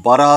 12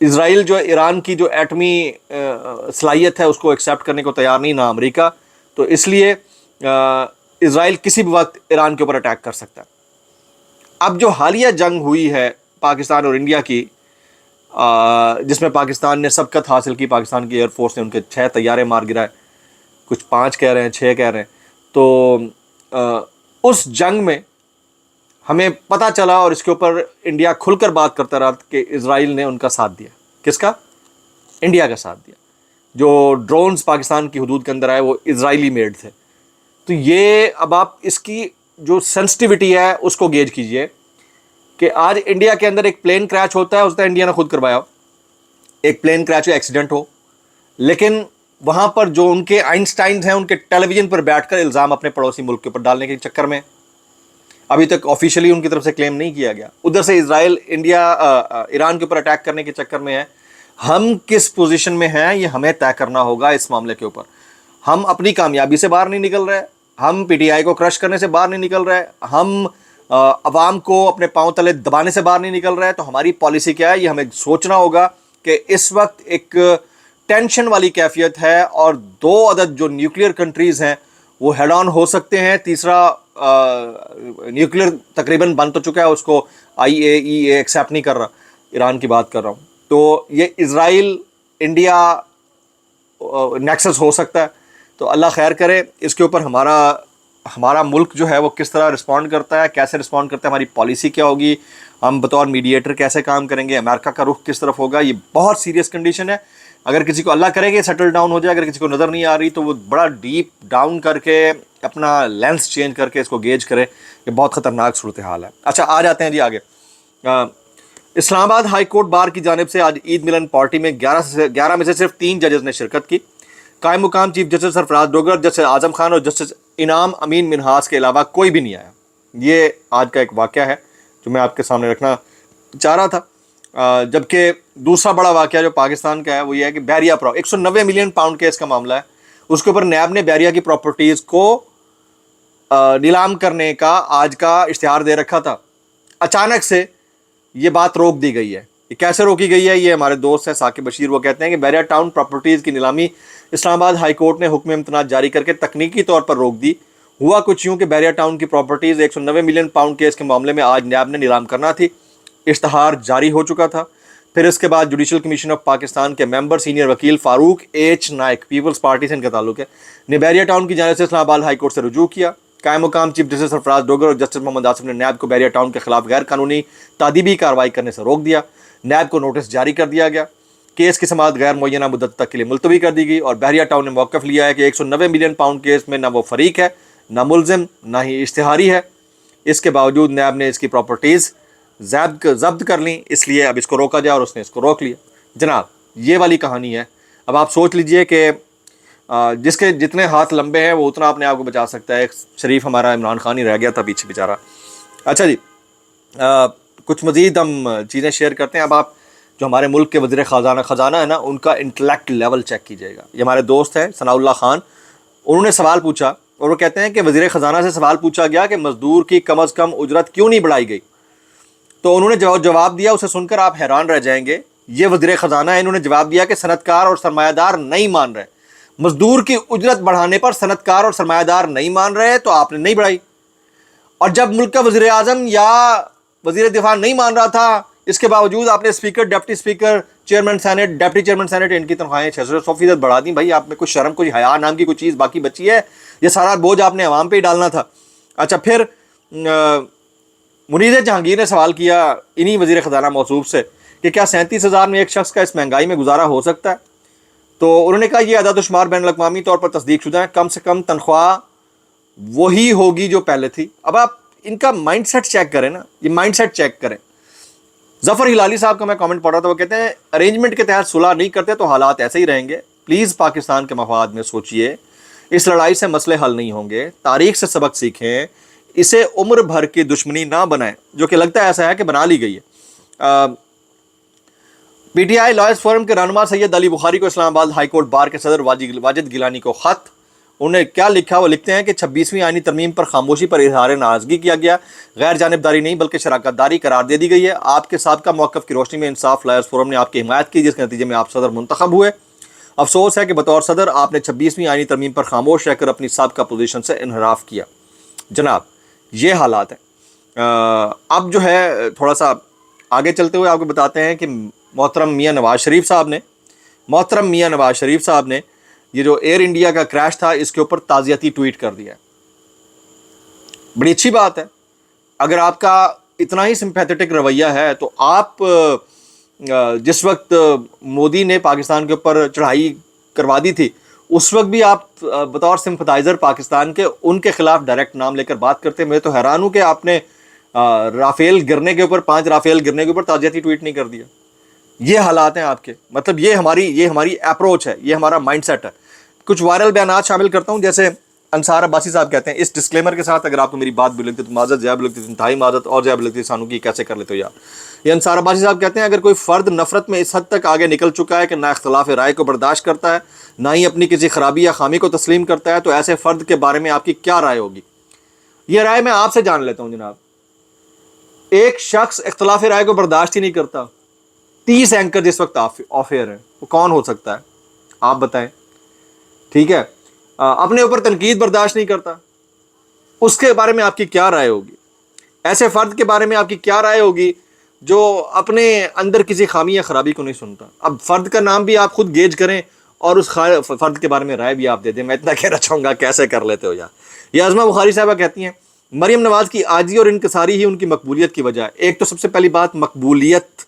اسرائیل جو ایران کی جو ایٹمی صلاحیت ہے اس کو ایکسیپٹ کرنے کو تیار نہیں، نہ امریکہ، تو اس لیے اسرائیل کسی بھی وقت ایران کے اوپر اٹیک کر سکتا ہے۔ اب جو حالیہ جنگ ہوئی ہے پاکستان اور انڈیا کی، جس میں پاکستان نے سبقت حاصل کی، پاکستان کی ایئر فورس نے ان کے 6 طیارے مار گرائے، کچھ 5 کہہ رہے ہیں، 6 کہہ رہے ہیں، تو اس جنگ میں ہمیں پتہ چلا، اور اس کے اوپر انڈیا کھل کر بات کرتا رہا، کہ اسرائیل نے ان کا ساتھ دیا۔ کس کا؟ انڈیا کا ساتھ دیا۔ جو ڈرونز پاکستان کی حدود کے اندر آئے وہ اسرائیلی میڈ تھے۔ تو یہ اب آپ اس کی جو سینسٹیوٹی ہے اس کو گیج کیجئے، کہ آج انڈیا کے اندر ایک پلین کریش ہوتا ہے، اس نے انڈیا نے خود کروایا ہو، ایک پلین کریش ایکسیڈنٹ ہو، لیکن وہاں پر جو ان کے آئنسٹائنز ہیں، ان کے ٹیلی ویژن پر بیٹھ کر الزام اپنے پڑوسی ملک کے اوپر ڈالنے کے چکر میں ابھی تک آفیشلی ان کی طرف سے کلیم نہیں کیا گیا۔ ادھر سے اسرائیل ایران کے اوپر اٹیک کرنے کے چکر میں ہے۔ ہم کس پوزیشن میں ہیں یہ ہمیں طے کرنا ہوگا اس معاملے کے اوپر۔ ہم اپنی کامیابی سے باہر نہیں نکل رہے، ہم پی ٹی آئی کو کرش کرنے سے باہر نہیں نکل رہے، ہم عوام کو اپنے پاؤں تلے دبانے سے باہر نہیں نکل رہے، تو ہماری پالیسی کیا ہے یہ ہمیں سوچنا ہوگا۔ کہ اس وقت ایک ٹینشن والی کیفیت ہے، اور 2 عدد جو نیوکلیئر کنٹریز ہیں وہ ہیڈ آن ہو سکتے ہیں۔ تیسرا نیوکلیئر تقریباً بن تو چکا ہے، اس کو IAEA ایکسیپٹ نہیں کر رہا، ایران کی بات کر رہا ہوں۔ تو یہ اسرائیل انڈیا نیکسس ہو سکتا ہے، تو اللہ خیر کرے۔ اس کے اوپر ہمارا ملک جو ہے وہ کس طرح رسپونڈ کرتا ہے، کیسے رسپونڈ کرتا ہے، ہماری پالیسی کیا ہوگی، ہم بطور میڈیٹر کیسے کام کریں گے، امریکہ کا رخ کس طرف ہوگا، یہ بہت سیریس کنڈیشن ہے۔ اگر کسی کو اللہ کرے کہ سیٹل ڈاؤن ہو جائے، اگر کسی کو نظر نہیں آ رہی تو وہ بڑا ڈیپ ڈاؤن کر کے اپنا لینس چینج کر کے اس کو گیج کرے، یہ بہت خطرناک صورتحال ہے۔ اچھا، آ جاتے ہیں جی آگے۔ اسلام آباد ہائی کورٹ بار کی جانب سے آج عید ملن پارٹی میں 11 میں سے صرف 3 ججز نے شرکت کی۔ قائم مقام چیف جسٹس سرفراز ڈوگر، جسٹس اعظم خان اور جسٹس انعام امین منہاس کے علاوہ کوئی بھی نہیں آیا۔ یہ آج کا ایک واقعہ ہے جو میں آپ کے سامنے رکھنا چاہ رہا تھا۔ جبکہ دوسرا بڑا واقعہ جو پاکستان کا ہے وہ یہ ہے کہ بحریہ 190 ملین پاؤنڈ کیس کا معاملہ ہے، اس کے اوپر نیب نے بحریہ کی پراپرٹیز کو نیلام کرنے کا آج کا اشتہار دے رکھا تھا۔ اچانک سے یہ بات روک دی گئی ہے۔ یہ کیسے روکی گئی ہے؟ یہ ہمارے دوست ہیں ثاقب بشیر، وہ کہتے ہیں کہ بحریہ ٹاؤن پراپرٹیز کی نیلامی اسلام آباد ہائی کورٹ نے حکم امتناع جاری کر کے تکنیکی طور پر روک دی۔ ہوا کچھ یوں کہ بحریہ ٹاؤن کی پراپرٹیز 190 ملین پاؤنڈ کیس کے معاملے میں آج نیب نے نیلام کرنا تھی، اشتہار جاری ہو چکا تھا۔ پھر اس کے بعد جوڈیشل کمیشن آف پاکستان کے ممبر سینئر وکیل فاروق ایچ نائک، پیپلز پارٹی سے ان کا تعلق ہے، نے بحریہ ٹاؤن کی جانب سے اسلام آباد ہائی کورٹ سے رجوع کیا۔ قائم مقام چیف جسٹس سرفراز ڈوگر اور جسٹس محمد آصف نے نیب کو بحریہ ٹاؤن کے خلاف غیر قانونی تادیبی کارروائی کرنے سے روک دیا۔ نیب کو نوٹس جاری کر دیا گیا، کیس کی سماعت غیر معینہ مدت تک کے لیے ملتوی کر دی گئی، اور بحریہ ٹاؤن نے موقف لیا ہے کہ 190 ملین پاؤنڈ کیس میں نہ وہ فریق ہے، نہ ملزم، نہ ہی اشتہاری ہے۔ اس کے باوجود نیب نے اس کی پراپرٹیز ضبط کر لیں، اس لیے اب اس کو روکا جائے، اور اس نے اس کو روک لیا۔ جناب یہ والی کہانی ہے۔ اب آپ سوچ لیجئے کہ جس کے جتنے ہاتھ لمبے ہیں وہ اتنا اپنے آپ کو بچا سکتا ہے۔ ایک شریف ہمارا عمران خان ہی رہ گیا تھا پیچھے بیچارہ۔ اچھا جی، کچھ مزید ہم چیزیں شیئر کرتے ہیں۔ اب آپ جو ہمارے ملک کے وزیر خزانہ ہے نا، ان کا انٹلیکٹ لیول چیک کیجیے گا۔ یہ ہمارے دوست ہیں ثناء اللہ خان، انہوں نے سوال پوچھا، اور وہ کہتے ہیں کہ وزیر خزانہ سے سوال پوچھا گیا کہ مزدور کی کم از کم اجرت کیوں نہیں بڑھائی گئی، تو انہوں نے جواب دیا، اسے سن کر آپ حیران رہ جائیں گے۔ یہ وزیر خزانہ ہے، انہوں نے جواب دیا کہ صنعت کار اور سرمایہ دار نہیں مان رہے، مزدور کی اجرت بڑھانے پر صنعت کار اور سرمایہ دار نہیں مان رہے تو آپ نے نہیں بڑھائی، اور جب ملک کا وزیر اعظم یا وزیر دفاع نہیں مان رہا تھا، اس کے باوجود آپ نے speaker, deputy speaker, chairman senate, deputy chairman senate, ان کی تنخواہیں 600% بڑھا دیں۔ بھائی آپ میں کچھ شرم، کوئی حیا نام کی کوئی چیز باقی بچی ہے؟ یہ سارا بوجھ آپ نے عوام پہ ہی ڈالنا تھا۔ اچھا، پھر منیز جہانگیر نے سوال کیا انہی وزیر خزانہ موصوف سے کہ کیا 37,000 میں ایک شخص کا اس مہنگائی میں گزارا ہو سکتا ہے؟ تو انہوں نے کہا یہ اعداد و شمار بین الاقوامی طور پر تصدیق شدہ ہے، کم سے کم تنخواہ وہی ہوگی جو پہلے تھی۔ اب آپ ان کا مائنڈ سیٹ چیک کریں نا، یہ مائنڈ سیٹ چیک کریں۔ ظفر ہلالی صاحب کا میں کامنٹ پڑھ رہا تھا، وہ کہتے ہیں ارینجمنٹ کے تحت صلح نہیں کرتے تو حالات ایسے ہی رہیں گے، پلیز پاکستان کے مفاد میں سوچئے، اس لڑائی سے مسئلے حل نہیں ہوں گے، تاریخ سے سبق سیکھیں، اسے عمر بھر کی دشمنی نہ بنائیں، جو کہ لگتا ہے ایسا ہے کہ بنا لی گئی ہے۔ P T I lawyers forum کے رہنما سید علی بخاری کو اسلام آباد ہائی کورٹ بار کے صدر واجد گیلانی کو خط، انہیں کیا لکھا؟ وہ لکھتے ہیں کہ 26ویں آئینی ترمیم پر خاموشی پر اظہار ناراضگی کیا گیا، غیر جانبداری نہیں بلکہ شراکت داری قرار دے دی گئی ہے۔ آپ کے سابقہ موقف کی روشنی میں انصاف لائرز فورم نے آپ کی حمایت کی، جس کے نتیجے میں آپ صدر منتخب ہوئے۔ افسوس ہے کہ بطور صدر آپ نے 26ویں آئینی ترمیم پر خاموش رہ کر اپنی سابقہ پوزیشن سے انحراف کیا۔ جناب یہ حالات ہیں۔ اب جو ہے تھوڑا سا آگے چلتے ہوئے آپ کو بتاتے ہیں کہ محترم میاں نواز شریف صاحب نے یہ جو ایئر انڈیا کا کریش تھا اس کے اوپر تعزیتی ٹویٹ کر دیا ہے۔ بڑی اچھی بات ہے، اگر آپ کا اتنا ہی سمپیتھیٹک رویہ ہے تو آپ جس وقت مودی نے پاکستان کے اوپر چڑھائی کروا دی تھی اس وقت بھی آپ بطور سمپتھائزر پاکستان کے ان کے خلاف ڈائریکٹ نام لے کر بات کرتے۔ میں تو حیران ہوں کہ آپ نے رافیل گرنے کے اوپر 5 رافیل گرنے کے اوپر تعزیتی ٹویٹ نہیں کر دیا۔ یہ حالات ہیں آپ کے، مطلب یہ ہماری اپروچ ہے، یہ ہمارا مائنڈ سیٹ ہے۔ کچھ وائرل بیانات شامل کرتا ہوں، جیسے انصار عباسی صاحب کہتے ہیں، اس ڈسکلیمر کے ساتھ اگر آپ کو میری بات بھی لگتی تو معذرت، زیادہ بھی لگتی تو انتہائی معذرت، اور زیادہ بھی لگتی سانو کی کیسے کر لیتے ہو یار۔ یہ انصار عباسی صاحب کہتے ہیں اگر کوئی فرد نفرت میں اس حد تک آگے نکل چکا ہے کہ نہ اختلاف رائے کو برداشت کرتا ہے نہ ہی اپنی کسی خرابی یا خامی کو تسلیم کرتا ہے تو ایسے فرد کے بارے میں آپ کی کیا رائے ہوگی؟ یہ رائے میں آپ سے جان لیتا ہوں جناب۔ ایک شخص اختلاف رائے کو برداشت ہی نہیں کرتا، 30 اینکر جس وقت آف ایئر ہیں، وہ کون ہو سکتا ہے آپ بتائیں؟ ٹھیک ہے، اپنے اوپر تنقید برداشت نہیں کرتا، اس کے بارے میں آپ کی کیا رائے ہوگی؟ ایسے فرد کے بارے میں آپ کی کیا رائے ہوگی جو اپنے اندر کسی خامی یا خرابی کو نہیں سنتا؟ اب فرد کا نام بھی آپ خود گیج کریں اور اس فرد کے بارے میں رائے بھی آپ دے دیں، میں اتنا کہنا چاہوں گا کیسے کر لیتے ہو یار۔ یہ عظمہ بخاری صاحبہ کہتی ہیں مریم نواز کی عاجزی اور انکساری ہی ان کی مقبولیت کی وجہ ہے۔ ایک تو سب سے پہلی بات، مقبولیت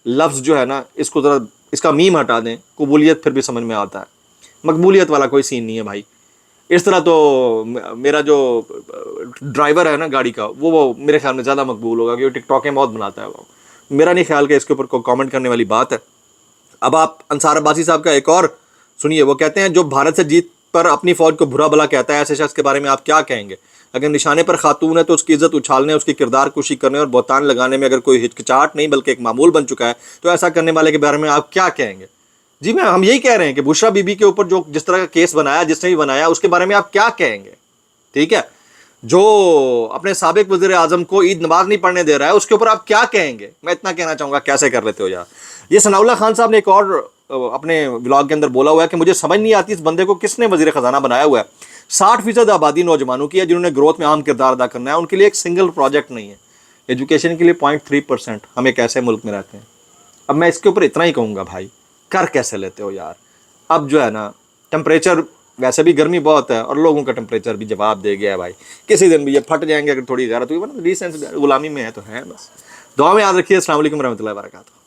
لفظ جو ہے نا اس کو ذرا اس کا میم ہٹا دیں، قبولیت پھر بھی سمجھ میں آتا ہے، مقبولیت والا کوئی سین نہیں ہے بھائی۔ اس طرح تو میرا جو ڈرائیور ہے نا گاڑی کا وہ میرے خیال میں زیادہ مقبول ہوگا کیونکہ ٹک ٹاکیں بہت بناتا ہے وہ، میرا نہیں خیال کہ اس کے اوپر کوئی کامنٹ کرنے والی بات ہے۔ اب آپ انصار عباسی صاحب کا ایک اور سنیے، وہ کہتے ہیں جو بھارت سے جیت پر اپنی فوج کو برا بھلا کہتا ہے ایسے شخص کے بارے میں آپ کیا کہیں گے؟ اگر نشانے پر خاتون ہے تو اس کی عزت اچھالنے، اس کی کردار کشی کرنے اور بہتان لگانے میں اگر کوئی ہچکچاہٹ نہیں بلکہ ایک معمول بن چکا ہے تو ایسا کرنے والے کے بارے میں آپ کیا کہیں گے؟ جی ہم یہی کہہ رہے ہیں کہ بشرا بی بی کے اوپر جو جس طرح کا کیس بنایا، جس نے بھی بنایا، اس کے بارے میں آپ کیا کہیں گے؟ ٹھیک ہے، جو اپنے سابق وزیر اعظم کو عید نماز نہیں پڑھنے دے رہا ہے اس کے اوپر آپ کیا کہیں گے؟ میں اتنا کہنا چاہوں گا کیسے کر لیتے ہو یار۔ یہ ثناء اللہ خان صاحب نے ایک اور اپنے ولاگ کے اندر بولا ہوا ہے کہ مجھے سمجھ نہیں آتی اس بندے کو کس نے وزیر خزانہ بنایا ہوا ہے۔ 60% آبادی نوجوانوں کی ہے جنہوں نے گروتھ میں اہم کردار ادا کرنا ہے، ان کے لیے ایک سنگل پروجیکٹ نہیں ہے، ایجوکیشن کے لیے 0.3%۔ ہم ایک ایسے ملک میں رہتے ہیں۔ اب میں اس کے اوپر اتنا ہی کہوں گا بھائی، کر کیسے لیتے ہو یار؟ اب جو ہے نا ٹمپریچر ویسے بھی گرمی بہت ہے اور لوگوں کا ٹمپریچر بھی جواب دے گیا ہے بھائی، کسی دن بھی یہ پھٹ جائیں گے اگر تھوڑی غیرت ہوئی، ورنہ ریسنس غلامی میں ہے تو ہے بس۔ دعا میں یاد رکھیے۔ السلام علیکم ورحمۃ اللہ وبرکاتہ۔